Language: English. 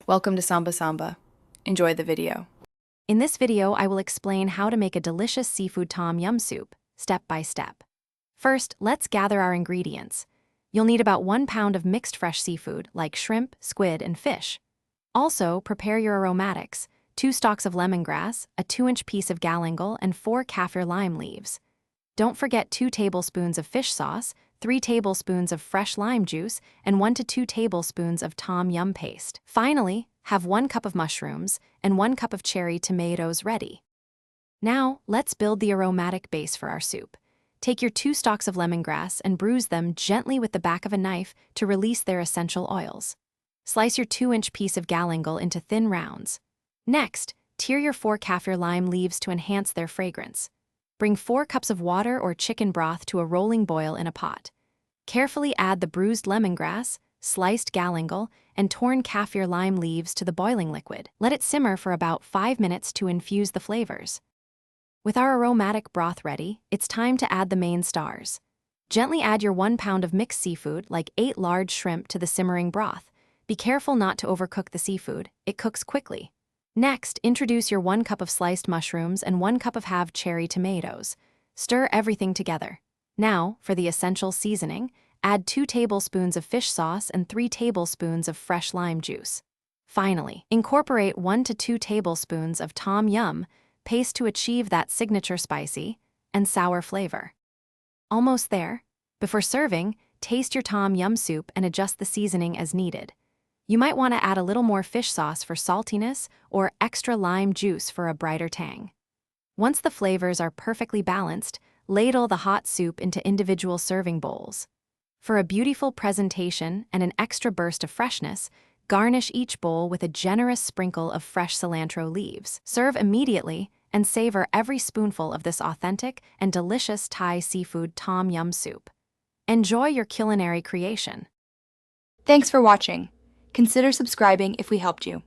Welcome to Samba Samba. Enjoy the video. In this video, I will explain how to make a delicious seafood tom yum soup, step by step. First, let's gather our ingredients. You'll need about 1 pound of mixed fresh seafood, like shrimp, squid, and fish. Also, prepare your aromatics, 2 stalks of lemongrass, a 2-inch piece of galangal, and 4 kaffir lime leaves. Don't forget 2 tablespoons of fish sauce, 3 tablespoons of fresh lime juice, and 1 to 2 tablespoons of tom yum paste. Finally, have 1 cup of mushrooms and 1 cup of cherry tomatoes ready. Now, let's build the aromatic base for our soup. Take your 2 stalks of lemongrass and bruise them gently with the back of a knife to release their essential oils. Slice your 2-inch piece of galangal into thin rounds. Next, tear your 4 kaffir lime leaves to enhance their fragrance. Bring 4 cups of water or chicken broth to a rolling boil in a pot. Carefully add the bruised lemongrass, sliced galangal, and torn kaffir lime leaves to the boiling liquid. Let it simmer for about 5 minutes to infuse the flavors. With our aromatic broth ready, it's time to add the main stars. Gently add your 1 pound of mixed seafood, like 8 large shrimp, to the simmering broth. Be careful not to overcook the seafood, it cooks quickly. Next, introduce your 1 cup of sliced mushrooms and 1 cup of halved cherry tomatoes. Stir everything together. Now, for the essential seasoning, add 2 tablespoons of fish sauce and 3 tablespoons of fresh lime juice. Finally, incorporate 1 to 2 tablespoons of tom yum paste to achieve that signature spicy and sour flavor. Almost there. Before serving, taste your tom yum soup and adjust the seasoning as needed. You might want to add a little more fish sauce for saltiness or extra lime juice for a brighter tang. Once the flavors are perfectly balanced, ladle the hot soup into individual serving bowls. For a beautiful presentation and an extra burst of freshness, garnish each bowl with a generous sprinkle of fresh cilantro leaves. Serve immediately and savor every spoonful of this authentic and delicious Thai seafood tom yum soup. Enjoy your culinary creation. Thanks for watching. Consider subscribing if we helped you.